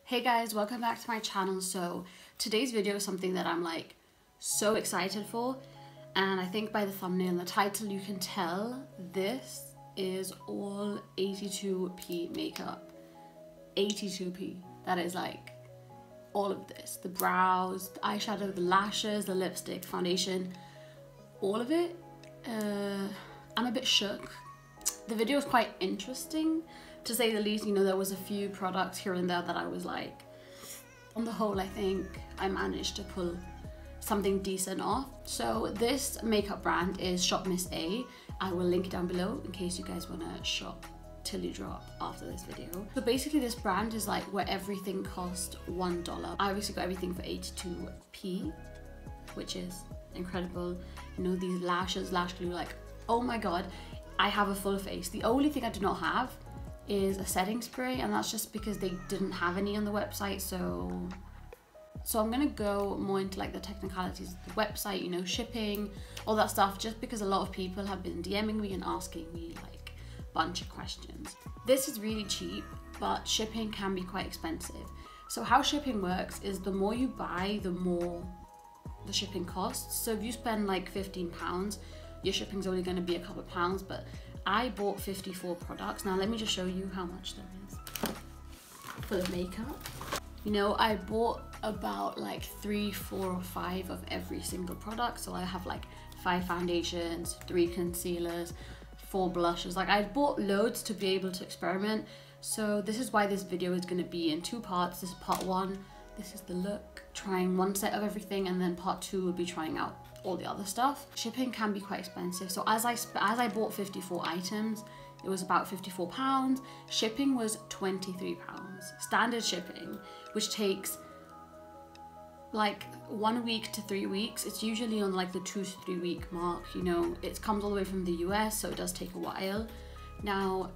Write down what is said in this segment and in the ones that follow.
Hey guys, welcome back to my channel. So today's video is something that I'm like so excited for, and I think by the thumbnail and the title you can tell this is all 82p makeup. 82p. That is like all of this. The brows, the eyeshadow, the lashes, the lipstick, foundation, all of it. I'm a bit shook. The video is quite interesting to say the least. You know, there was a few products here and there that I was like, on the whole I think I managed to pull something decent off. So this makeup brand is SHOPMISSA. I will link it down below in case you guys want to shop till you drop after this video. So basically this brand is like where everything cost $1. I obviously got everything for 82p, which is incredible. You know, these lashes, lash glue, like, oh my god, I have a full face. The only thing I do not have is a setting spray, and that's just because they didn't have any on the website. So I'm gonna go more into like the technicalities of the website, you know, shipping, all that stuff, just because a lot of people have been DMing me and asking me like a bunch of questions. This is really cheap, but shipping can be quite expensive. So how shipping works is the more you buy, the more the shipping costs. So if you spend like £15, your shipping's only going to be a couple of pounds, but I bought 54 products. Now let me just show you how much there is for the makeup. You know, I bought about like 3, 4 or 5 of every single product. So I have like 5 foundations, 3 concealers, 4 blushes. Like, I bought loads to be able to experiment. So this is why this video is going to be in 2 parts. This is part 1. This is the look, trying one set of everything, and then part 2 will be trying out all the other stuff. Shipping can be quite expensive. So as I bought 54 items, it was about £54. Shipping was £23. Standard shipping, which takes like 1 week to 3 weeks. It's usually on like the 2 to 3 week mark. You know, it comes all the way from the US, so it does take a while. Now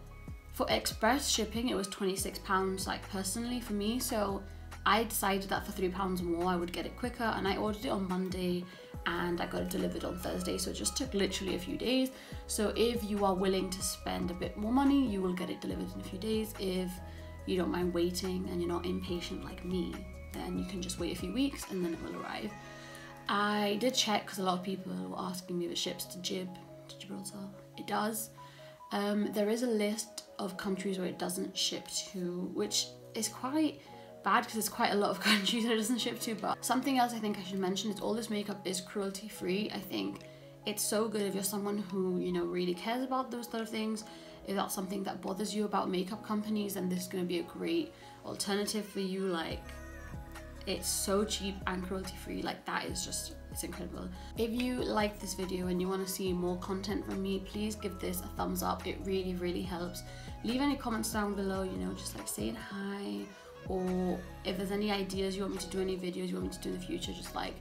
for express shipping, it was £26, like personally for me. So I decided that for £3 more I would get it quicker, and I ordered it on Monday and I got it delivered on Thursday, so it just took literally a few days. So if you are willing to spend a bit more money, you will get it delivered in a few days. If you don't mind waiting and you're not impatient like me, then you can just wait a few weeks and then it will arrive. I did check because a lot of people were asking me if it ships to Gibraltar. It does. There is a list of countries where it doesn't ship to, which is quite bad because it's quite a lot of countries that it doesn't ship to. But something else I think I should mention is all this makeup is cruelty free. I think it's so good if you're someone who, you know, really cares about those sort of things. If that's something that bothers you about makeup companies, then this is going to be a great alternative for you. Like, it's so cheap and cruelty free. Like, that is just, it's incredible. If you like this video and you want to see more content from me, please give this a thumbs up. It really helps. Leave any comments down below, you know, just like saying hi, or if there's any ideas you want me to do, any videos you want me to do in the future, just like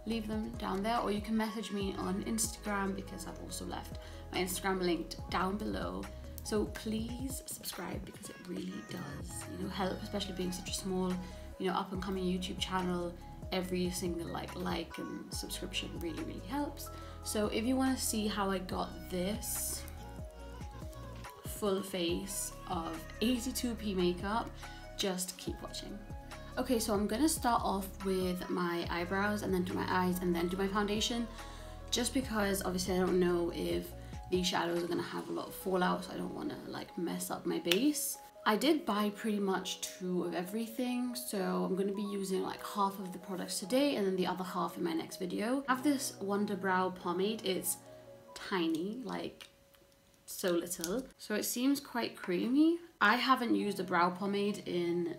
leave them down there. Or you can message me on Instagram, because I've also left my Instagram linked down below. So please subscribe, because it really does, you know, help, especially being such a small, you know, up and coming YouTube channel. Every single like and subscription really helps. So if you want to see how I got this full face of 82p makeup, just keep watching. Okay, so I'm gonna start off with my eyebrows and then do my eyes and then do my foundation, just because obviously I don't know if these shadows are gonna have a lot of fallout, so I don't want to like mess up my base. I did buy pretty much 2 of everything, so I'm gonna be using like half of the products today and then the other half in my next video. I have this Wonder Brow pomade. It's tiny, like so little, so it seems quite creamy. I haven't used a brow pomade in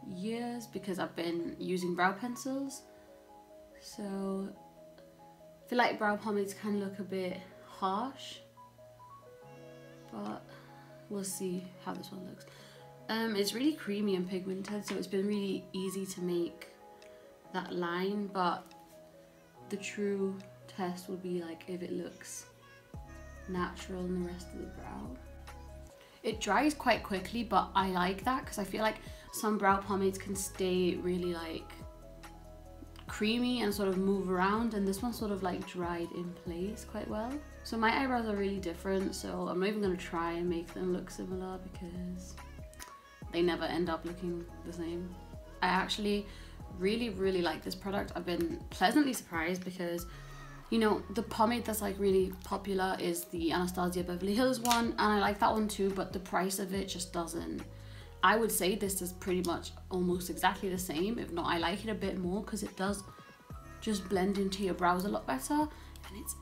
years because I've been using brow pencils, so I feel like brow pomades can look a bit harsh, but we'll see how this one looks. It's really creamy and pigmented, so it's been really easy to make that line, but the true test will be like if it looks natural in the rest of the brow. It dries quite quickly, but I like that because I feel like some brow pomades can stay really like creamy and sort of move around, and this one sort of like dried in place quite well. So my eyebrows are really different, so I'm not even going to try and make them look similar because they never end up looking the same. I actually really like this product. I've been pleasantly surprised because, you know, the pomade that's like really popular is the Anastasia Beverly Hills one, and I like that one too, but the price of it just doesn't. I would say this is pretty much almost exactly the same, if not I like it a bit more because it does just blend into your brows a lot better, and it's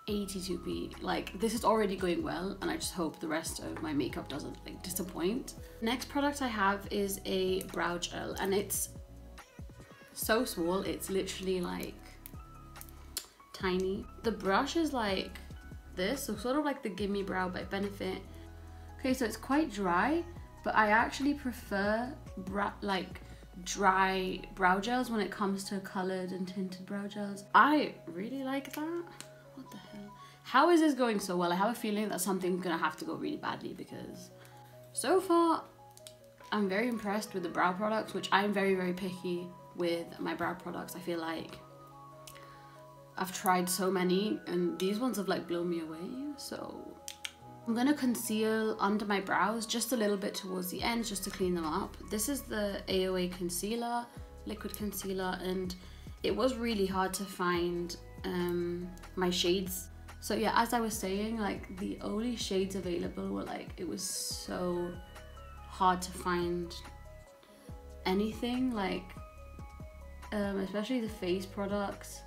82p. Like, this is already going well, and I just hope the rest of my makeup doesn't like disappoint. Next product I have is a brow gel, and it's so small, it's literally like tiny. The brush is like this, so sort of like the Gimme Brow by Benefit. Okay, so it's quite dry, but I actually prefer like dry brow gels when it comes to colored and tinted brow gels. I really like that. What the hell? How is this going so well? I have a feeling that something's gonna have to go really badly, because so far I'm very impressed with the brow products, which I'm very picky with my brow products. I feel like I've tried so many and these ones have like blown me away. So I'm gonna conceal under my brows just a little bit towards the end just to clean them up. This is the AOA concealer, liquid concealer, and it was really hard to find my shades. So yeah, as I was saying, like the only shades available were like, it was so hard to find anything, like especially the face products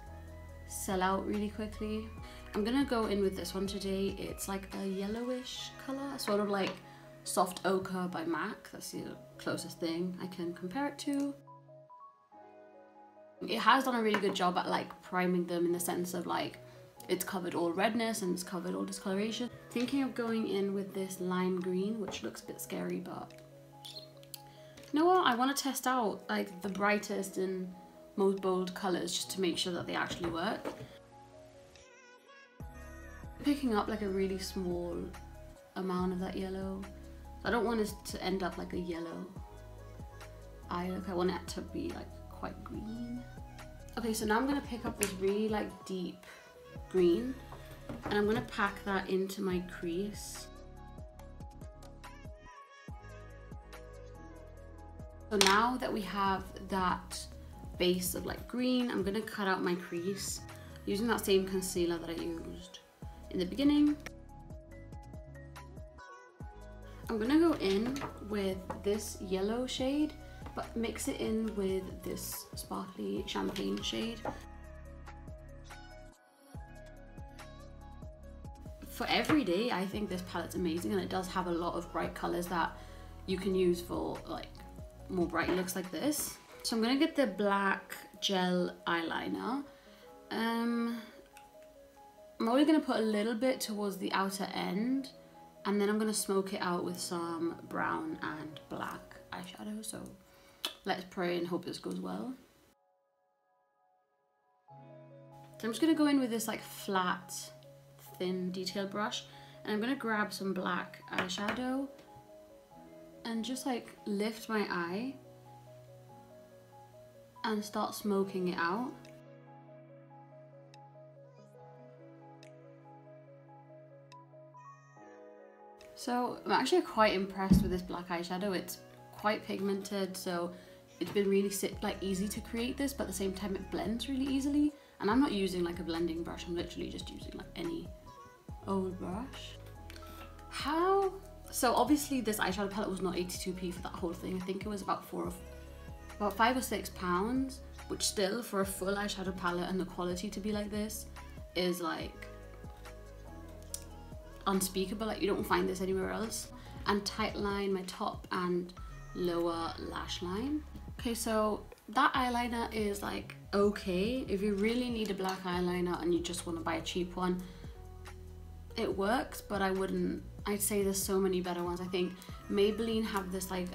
sell out really quickly. I'm gonna go in with this one today. It's like a yellowish color, sort of like Soft Ochre by MAC. That's the closest thing I can compare it to. It has done a really good job at like priming them, in the sense of like it's covered all redness and it's covered all discoloration. Thinking of going in with this lime green, which looks a bit scary, but you know what? I want to test out like the brightest and most bold colors just to make sure that they actually work. Picking up like a really small amount of that yellow. I don't want it to end up like a yellow eye look. I want it to be like quite green. Okay, so now I'm gonna pick up this really like deep green, and I'm gonna pack that into my crease. So now that we have that base of like green, I'm gonna cut out my crease using that same concealer that I used in the beginning. I'm gonna go in with this yellow shade, but mix it in with this sparkly champagne shade. For every day, I think this palette's amazing, and it does have a lot of bright colors that you can use for like more bright looks like this. So I'm gonna get the black gel eyeliner. I'm only gonna put a little bit towards the outer end, and then I'm gonna smoke it out with some brown and black eyeshadow. So let's pray and hope this goes well. So I'm just gonna go in with this like flat, thin detail brush, and I'm gonna grab some black eyeshadow and just like lift my eye and start smoking it out. So I'm actually quite impressed with this black eyeshadow. It's quite pigmented, so it's been really easy to create this, but at the same time it blends really easily. And I'm not using like a blending brush, I'm literally just using like any old brush. So obviously this eyeshadow palette was not 82p for that whole thing. I think it was about £5 or £6, which still for a full eyeshadow palette and the quality to be like this is like unspeakable. Like, you don't find this anywhere else. And tightline my top and lower lash line. Okay, so that eyeliner is like okay. If you really need a black eyeliner and you just want to buy a cheap one, it works, but I'd say there's so many better ones. I think Maybelline have this like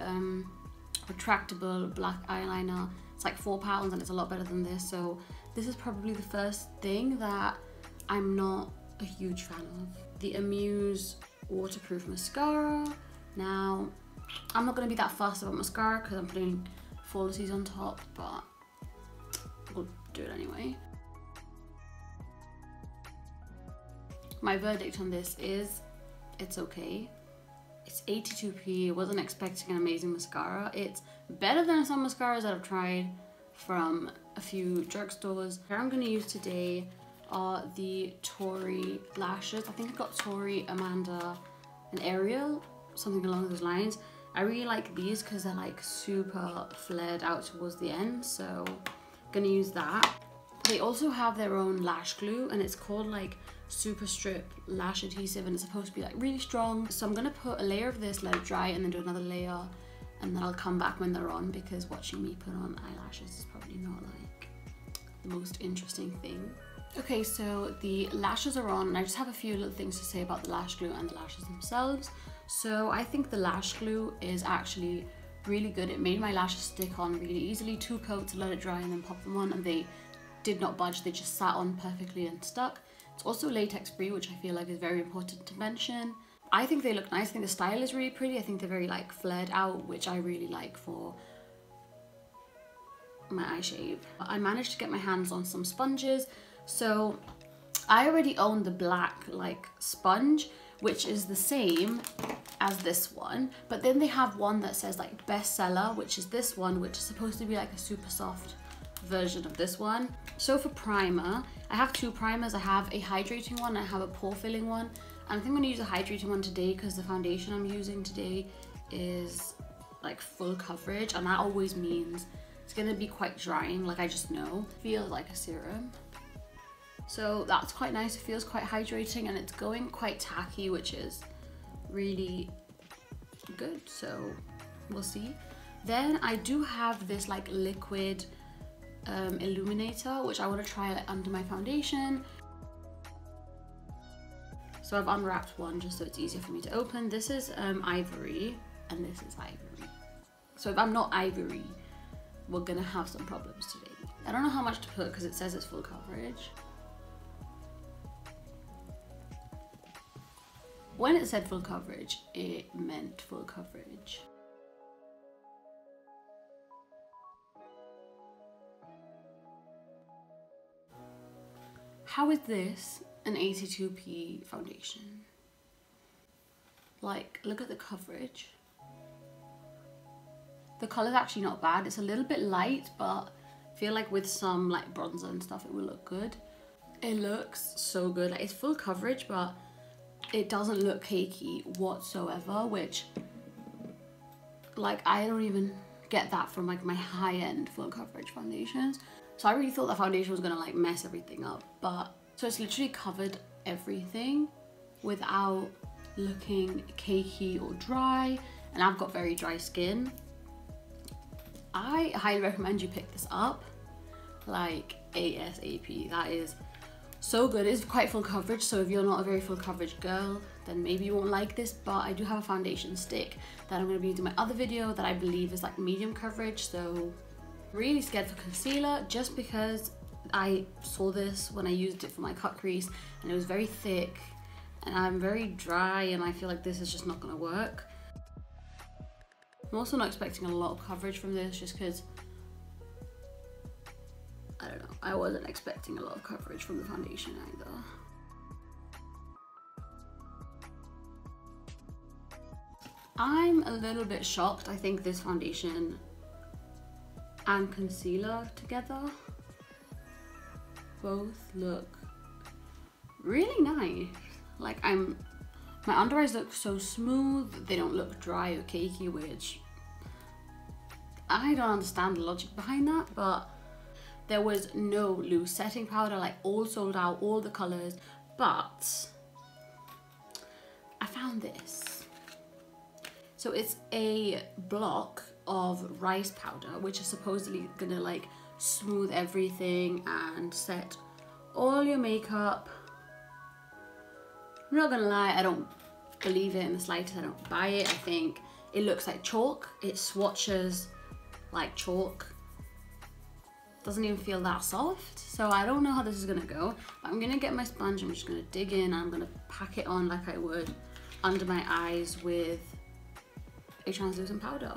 retractable black eyeliner. It's like £4 and it's a lot better than this. So this is probably the first thing that I'm not a huge fan of. The Amuse waterproof mascara. Now, I'm not going to be that fussed about mascara because I'm putting Falsies on top, but we'll do it anyway. My verdict on this is it's okay. It's 82p. Wasn't expecting an amazing mascara. It's better than some mascaras that I've tried from a few drugstores. What I'm going to use today are the Tory lashes. I think I got Tory, Amanda, and Ariel, something along those lines. I really like these because they're like super flared out towards the end, so I'm gonna use that. They also have their own lash glue, and it's called like Super Strip Lash Adhesive, and it's supposed to be like really strong. So I'm gonna put a layer of this, let it dry, and then do another layer, and then I'll come back when they're on, because watching me put on eyelashes is probably not like the most interesting thing. Okay, so the lashes are on, and I just have a few little things to say about the lash glue and the lashes themselves. So I think the lash glue is actually really good. It made my lashes stick on really easily. 2 coats, let it dry, and then pop them on, and they did not budge. They just sat on perfectly and stuck. It's also latex free, which I feel like is very important to mention. I think they look nice. I think the style is really pretty. I think they're very like flared out, which I really like for my eye shape. I managed to get my hands on some sponges. So I already own the black like sponge, which is the same as this one, but then they have one that says like bestseller, which is this one, which is supposed to be like a super soft version of this one. So for primer, I have 2 primers. I have a hydrating one, and I have a pore filling one, and I think I'm gonna use a hydrating one today because the foundation I'm using today is like full coverage, and that always means it's gonna be quite drying, like I just know. Feels like a serum. So that's quite nice. It feels quite hydrating, and it's going quite tacky, which is really good. So we'll see. Then I do have this like liquid illuminator, which I want to try like under my foundation. So I've unwrapped one just so it's easier for me to open. This is ivory, and this is ivory. So if I'm not ivory, we're gonna have some problems today. I don't know how much to put because it says it's full coverage. When it said full coverage, it meant full coverage. How is this an 82p foundation? Like, look at the coverage. The color's actually not bad. It's a little bit light, but I feel like with some like bronzer and stuff, it will look good. It looks so good. Like, it's full coverage, but it doesn't look cakey whatsoever, which like I don't even get that from like my high-end full coverage foundations. So I really thought that foundation was gonna like mess everything up, but so it's literally covered everything without looking cakey or dry, and I've got very dry skin. I highly recommend you pick this up like ASAP. That is so good. It's quite full coverage, so if you're not a very full coverage girl, then maybe you won't like this, but I do have a foundation stick that I'm going to be using in my other video that I believe is like medium coverage. So really scared for concealer, just because I saw this when I used it for my cut crease, and it was very thick, and I'm very dry, and I feel like this is just not going to work. I'm also not expecting a lot of coverage from this, just because I don't know, I wasn't expecting a lot of coverage from the foundation either. I'm a little bit shocked. I think this foundation and concealer together both look really nice. Like my under eyes look so smooth. They don't look dry or cakey, which I don't understand the logic behind that, but there was no loose setting powder, like all sold out, all the colors, but I found this. So it's a block of rice powder, which is supposedly gonna like smooth everything and set all your makeup. I'm not gonna lie, I don't believe it in the slightest. I don't buy it. I think it looks like chalk. It swatches like chalk. Doesn't even feel that soft, so I don't know how this is gonna go. But I'm gonna get my sponge. I'm just gonna dig in, and I'm gonna pack it on like I would under my eyes with a translucent powder.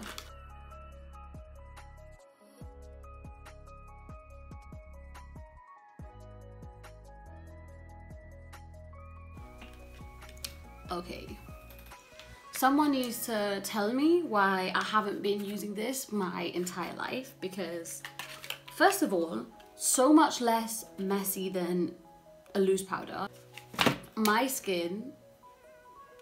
Okay, Someone needs to tell me why I haven't been using this my entire life, because first of all, so much less messy than a loose powder. My skin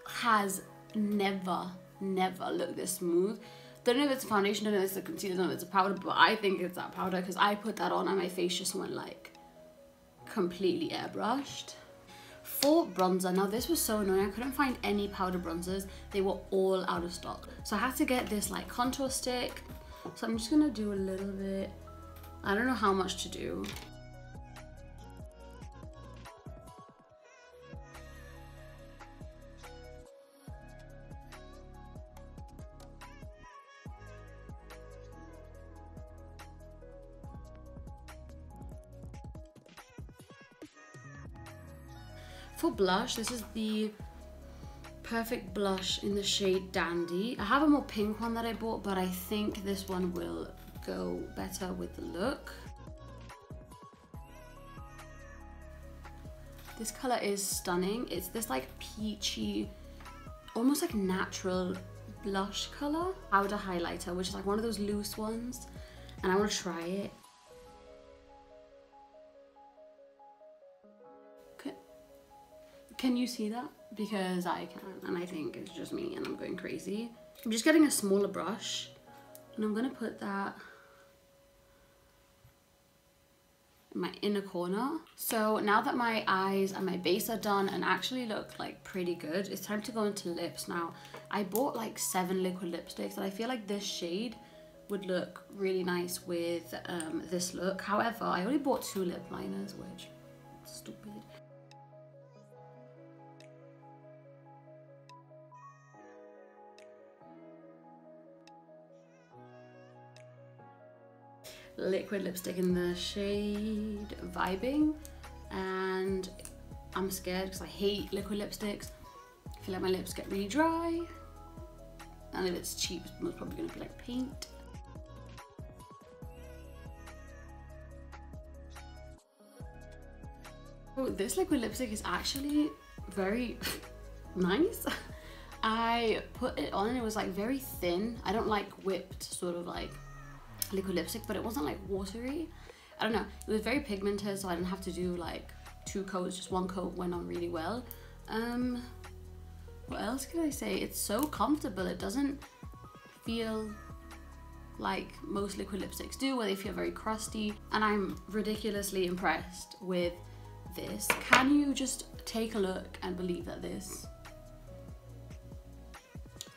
has never looked this smooth. Don't know if it's a foundation, don't know if it's a concealer, don't know if it's a powder, but I think it's that powder because I put that on and my face just went like completely airbrushed. For bronzer, now this was so annoying, I couldn't find any powder bronzers. They were all out of stock. So I had to get this like contour stick. So I'm just gonna do a little bit. I don't know how much to do. For blush, this is the Perfect Blush in the shade Dandy. I have a more pink one that I bought, but I think this one will go better with the look. This color is stunning. It's this like peachy, almost like natural blush color. Powder highlighter, which is like one of those loose ones, and I want to try it. Can you see that? Because I can, and I think it's just me and I'm going crazy. I'm just getting a smaller brush and I'm gonna put that in my inner corner. So now that my eyes and my base are done and actually look like pretty good, it's time to go into lips. Now, I bought like 7 liquid lipsticks and I feel like this shade would look really nice with this look. However, I only bought 2 lip liners, which is stupid. Liquid lipstick in the shade Vibing, and I'm scared because I hate liquid lipsticks. I feel like my lips get really dry, and if it's cheap, it's most probably going to be like paint. Oh, this liquid lipstick is actually very nice. I put it on and it was like very thin. I don't like whipped sort of like liquid lipstick, but it wasn't like watery. I don't know, it was very pigmented, so I didn't have to do like 2 coats, just 1 coat went on really well. What else can I say? It's so comfortable. It doesn't feel like most liquid lipsticks do, where they feel very crusty, and I'm ridiculously impressed with this. Can you just take a look and believe that this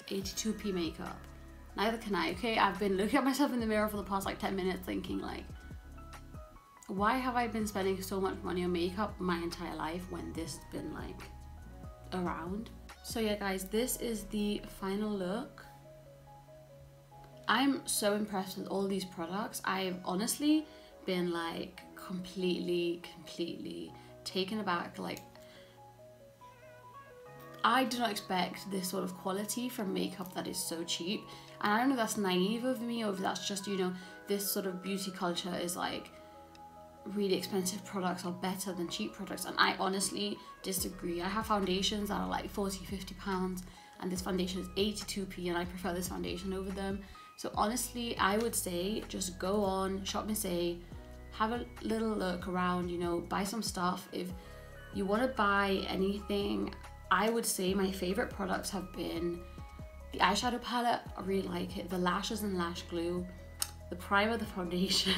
82p makeup? Neither can I, okay? I've been looking at myself in the mirror for the past like 10 minutes thinking like, why have I been spending so much money on makeup my entire life when this has been like around? So yeah guys, this is the final look. I'm so impressed with all these products. I've honestly been like completely taken aback. Like, I did not expect this sort of quality from makeup that is so cheap. And I don't know if that's naive of me or if that's just, you know, this sort of beauty culture is like really expensive products are better than cheap products, and I honestly disagree. I have foundations that are like 40-50 pounds and this foundation is 82p and I prefer this foundation over them. So honestly, I would say just go on SHOPMISSA, have a little look around, you know, buy some stuff. If you want to buy anything, I would say my favorite products have been the eyeshadow palette, I really like it, the lashes and lash glue, the primer, the foundation,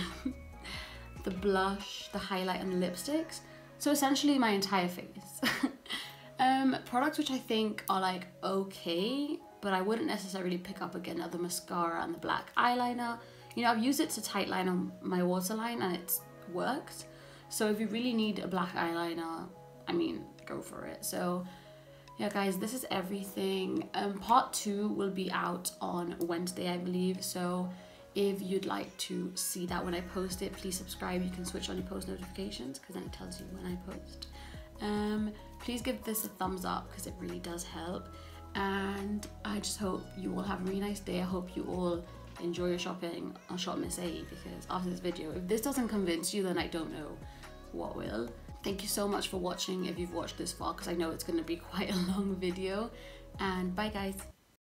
the blush, the highlight and the lipsticks. So essentially my entire face. Products which I think are like okay, but I wouldn't necessarily pick up again, are the mascara and the black eyeliner. You know, I've used it to tightline on my waterline and it's worked. So if you really need a black eyeliner, I mean, go for it. So yeah guys, this is everything. Part 2 will be out on Wednesday, I believe. So if you'd like to see that when I post it, please subscribe. You can switch on your post notifications because then it tells you when I post. Please give this a thumbs up because it really does help. And I just hope you all have a really nice day. I hope you all enjoy your shopping on SHOPMISSA, because after this video, if this doesn't convince you, then I don't know what will. Thank you so much for watching if you've watched this far, because I know it's going to be quite a long video. And bye guys.